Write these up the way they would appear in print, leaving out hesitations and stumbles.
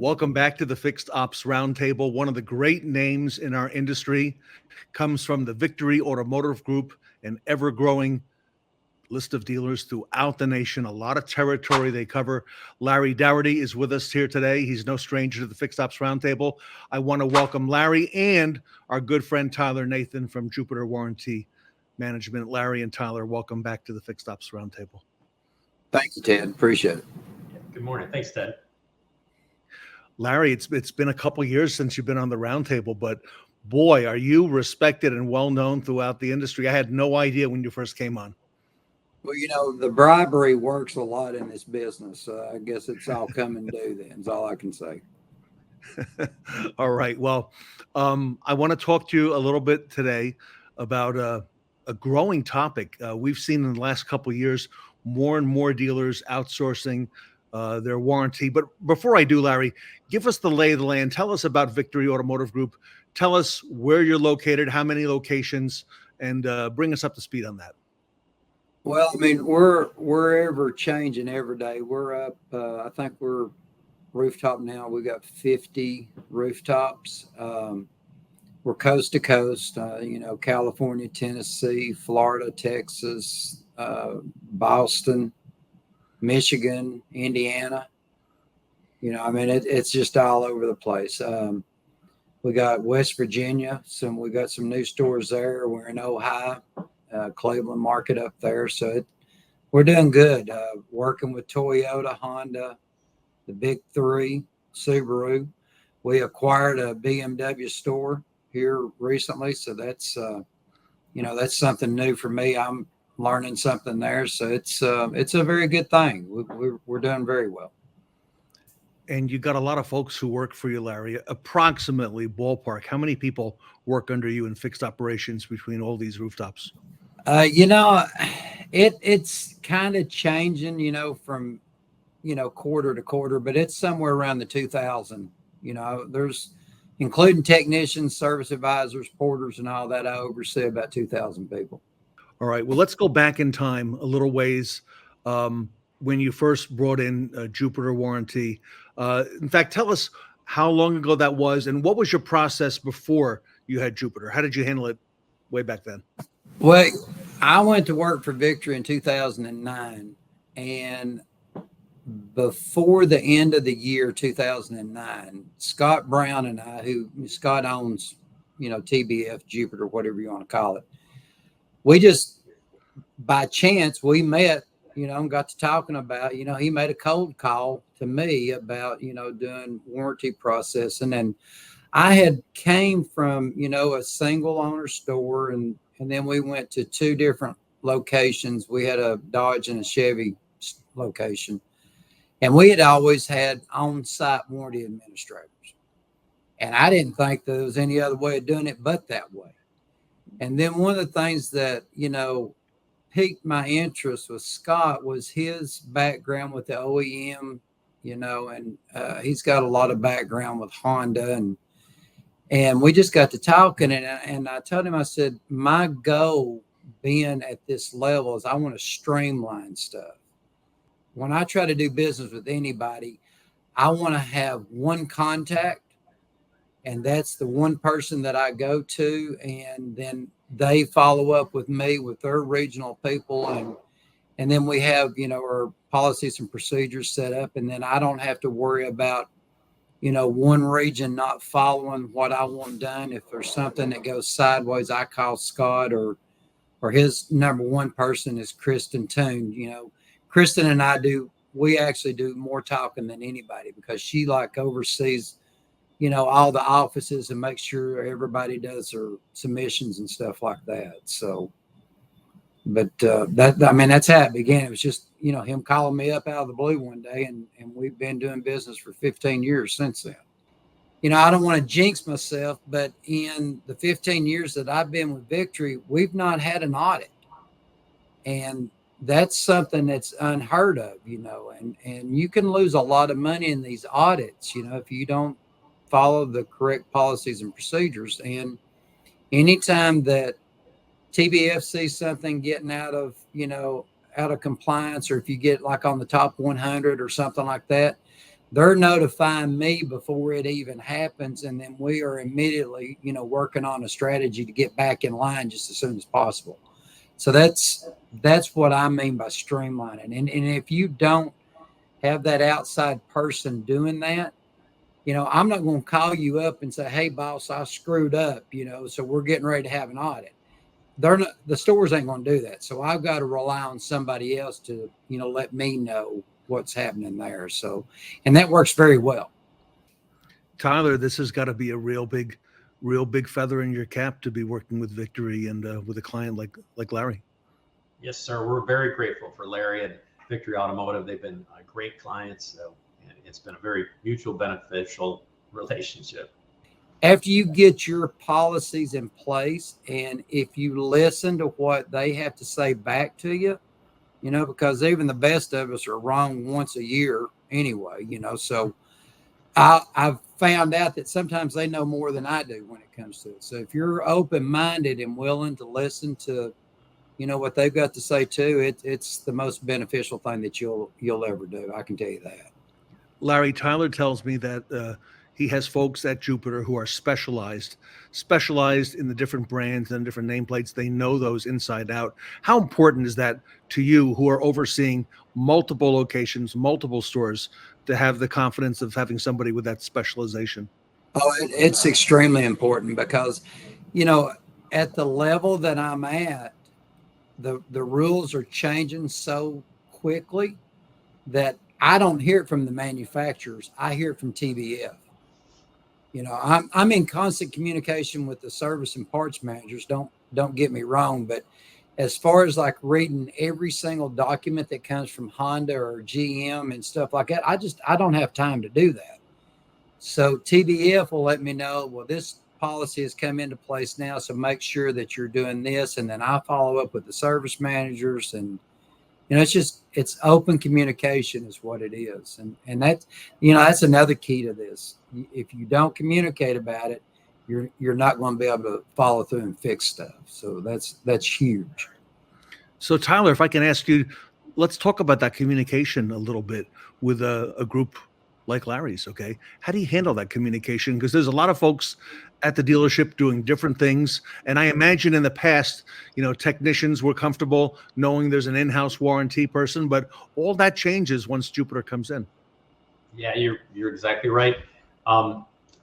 Welcome back to the Fixed Ops Roundtable. One of the great names in our industry comes from the Victory Automotive Group, an ever-growing list of dealers throughout the nation, a lot of territory they cover. Larry Daugherty is with us here today. He's no stranger to the Fixed Ops Roundtable. I want to welcome Larry and our good friend Tyler Nathan from Jupiter Warranty Management. Larry and Tyler, welcome back to the Fixed Ops Roundtable. Thank you, Ted. Appreciate it. Good morning. Thanks, Ted. Larry, it's been a couple years since you've been on the roundtable, but boy, are you respected and well known throughout the industry. I had no idea when you first came on. Well, the bribery works a lot in this business. I guess it's all come and do then, is all I can say. All right. Well, I want to talk to you a little bit today about a growing topic. We've seen in the last couple of years more and more dealers outsourcing their warranty. But before I do, Larry, give us the lay of the land. Tell us about Victory Automotive Group. Tell us where you're located, how many locations, and bring us up to speed on that. Well, I mean, we're ever changing every day. We're up, I think we're rooftop now. We got 50 rooftops. We're coast to coast, California, Tennessee, Florida, Texas, Boston, Michigan, Indiana. It's just all over the place. We got West Virginia. We got some new stores there. We're in Ohio, Cleveland market up there. So we're doing good. Working with Toyota, Honda, the big three, Subaru. We acquired a BMW store here recently. So that's something new for me. I'm learning something there. So it's a very good thing. We're doing very well. And you got a lot of folks who work for you, Larry. Approximately ballpark, how many people work under you in fixed operations between all these rooftops? It's kind of changing, from, quarter to quarter, but it's somewhere around the 2,000. There's, including technicians, service advisors, porters, and all that, I oversee about 2,000 people. All right. Well, let's go back in time a little ways. When you first brought in Jupiter Warranty. In fact, tell us how long ago that was and what was your process before you had Jupiter? How did you handle it way back then? Well, I went to work for Victory in 2009, and before the end of the year 2009, Scott Brown and I, Scott owns, TBF, Jupiter, whatever you want to call it. We just, by chance, we met, and got to talking about, he made a cold call to me about, doing warranty processing. And I had came from, a single owner store, and then we went to two different locations. We had a Dodge and a Chevy location, and we had always had on-site warranty administrators. And I didn't think there was any other way of doing it but that way. And then one of the things that, piqued my interest with Scott was his background with the OEM, and he's got a lot of background with Honda, and we just got to talking, and I told him, I said, my goal being at this level is I want to streamline stuff. When I try to do business with anybody, I want to have one contact, and that's the one person that I go to, and then they follow up with me with their regional people, and then we have, our policies and procedures set up, and then I don't have to worry about, one region not following what I want done. If there's something that goes sideways, I call Scott, or his number one person is Kristen Toon. Kristen and we actually do more talking than anybody, because she oversees all the offices and make sure everybody does their submissions and stuff like that. So, but that's how it began. It was just, him calling me up out of the blue one day, and we've been doing business for 15 years since then. I don't want to jinx myself, but in the 15 years that I've been with Victory, we've not had an audit. And that's something that's unheard of, and you can lose a lot of money in these audits, if you don't follow the correct policies and procedures. And anytime that TBF sees something getting out of compliance, or if you get on the top 100 or something like that, they're notifying me before it even happens. And then we are immediately, working on a strategy to get back in line just as soon as possible. So that's what I mean by streamlining. And if you don't have that outside person doing that, I'm not going to call you up and say, hey, boss, I screwed up, so we're getting ready to have an audit. The stores ain't going to do that. So I've got to rely on somebody else to, let me know what's happening there. So, and that works very well. Tyler, this has got to be a real big feather in your cap to be working with Victory and with a client like Larry. Yes, sir. We're very grateful for Larry and Victory Automotive. They've been great clients. So it's been a very mutual beneficial relationship. After you get your policies in place, and if you listen to what they have to say back to you, because even the best of us are wrong once a year anyway, so I've found out that sometimes they know more than I do when it comes to it. So if you're open-minded and willing to listen to, what they've got to say too, it's the most beneficial thing that you'll ever do. I can tell you that. Larry, Tyler tells me that he has folks at Jupiter who are specialized in the different brands and different nameplates. They know those inside out. How important is that to you, who are overseeing multiple locations, multiple stores, to have the confidence of having somebody with that specialization? Oh, it's extremely important because, at the level that I'm at, the rules are changing so quickly that I don't hear it from the manufacturers. I hear it from TBF. I'm in constant communication with the service and parts managers. Don't get me wrong, but as far as like reading every single document that comes from Honda or GM and stuff like that, I don't have time to do that. So TBF will let me know, well, this policy has come into place now, so make sure that you're doing this, and then I follow up with the service managers, and it's open communication is what it is. And that's, that's another key to this. If you don't communicate about it, you're not going to be able to follow through and fix stuff. So that's huge. So Tyler, if I can ask you, let's talk about that communication a little bit with a group like Larry's. Okay. How do you handle that communication? Because there's a lot of folks at the dealership doing different things. And I imagine in the past, technicians were comfortable knowing there's an in-house warranty person, but all that changes once Jupiter comes in. Yeah, you're exactly right.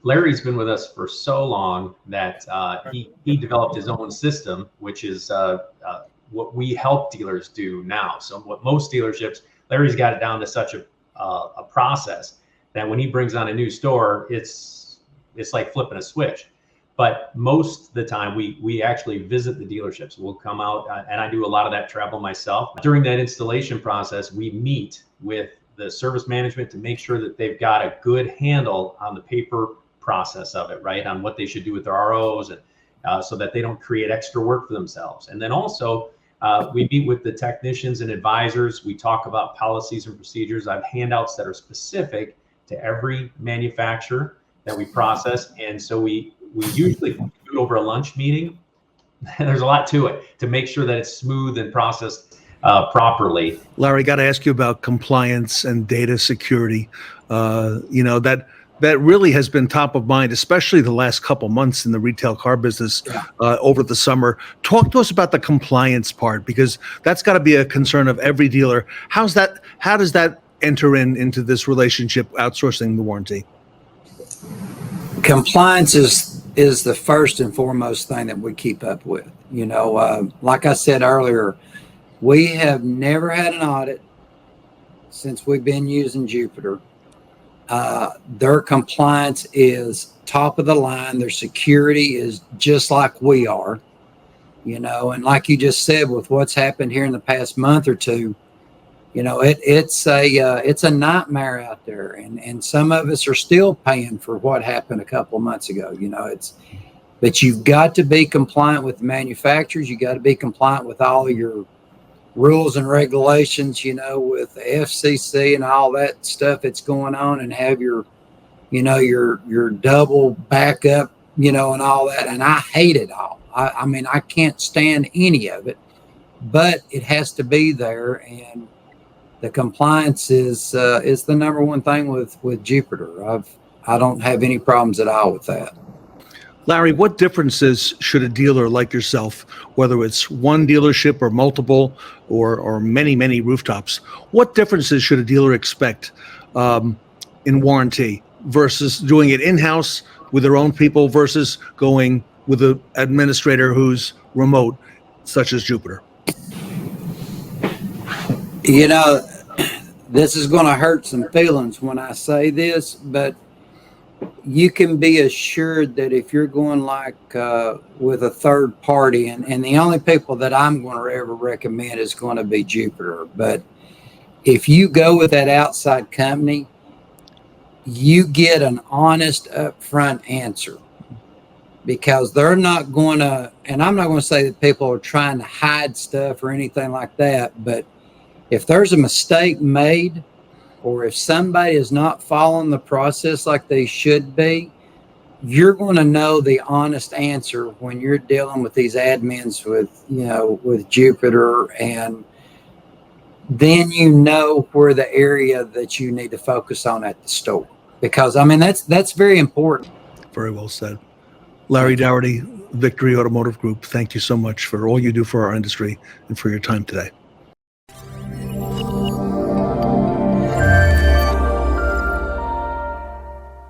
Larry's been with us for so long that he developed his own system, which is what we help dealers do now. So what most dealerships, Larry's got it down to such a process that when he brings on a new store, it's like flipping a switch. But most of the time, we actually visit the dealerships. We'll come out, and I do a lot of that travel myself. During that installation process, we meet with the service management to make sure that they've got a good handle on the paper process of it, right? On what they should do with their ROs, and so that they don't create extra work for themselves. And then also, we meet with the technicians and advisors. We talk about policies and procedures. I have handouts that are specific to every manufacturer that we process. And so we usually do it over a lunch meeting. There's a lot to it to make sure that it's smooth and processed properly. Larry, got to ask you about compliance and data security. That really has been top of mind, especially the last couple months in the retail car business over the summer. Talk to us about the compliance part, because that's got to be a concern of every dealer. How does that enter into this relationship, outsourcing the warranty? Compliance is the first and foremost thing that we keep up with. Like I said earlier, we have never had an audit since we've been using Jupiter. Their compliance is top of the line. Their security is just like we are, and like you just said, with what's happened here in the past month or two, it's a nightmare out there. And some of us are still paying for what happened a couple of months ago. But you've got to be compliant with the manufacturers. You got to be compliant with all your rules and regulations, with the FCC and all that stuff that's going on, and have your double backup, and all that. And I hate it all. I mean, I can't stand any of it, but it has to be there. And the compliance is the number one thing with Jupiter. I don't have any problems at all with that. Larry, what differences should a dealer like yourself, whether it's one dealership or multiple or many rooftops, what differences should a dealer expect in warranty versus doing it in-house with their own people versus going with an administrator who's remote, such as Jupiter? You know, this is going to hurt some feelings when I say this, but you can be assured that if you're going like with a third party, and the only people that I'm going to ever recommend is going to be Jupiter. But if you go with that outside company, you get an honest upfront answer, because they're not going to, and I'm not going to say that people are trying to hide stuff or anything like that, but if there's a mistake made, or if somebody is not following the process like they should be, you're going to know the honest answer when you're dealing with these admins with Jupiter, and then you know where the area that you need to focus on at the store. Because I mean, that's very important. Very well said. Larry Daugherty, Victory Automotive Group, thank you so much for all you do for our industry and for your time today.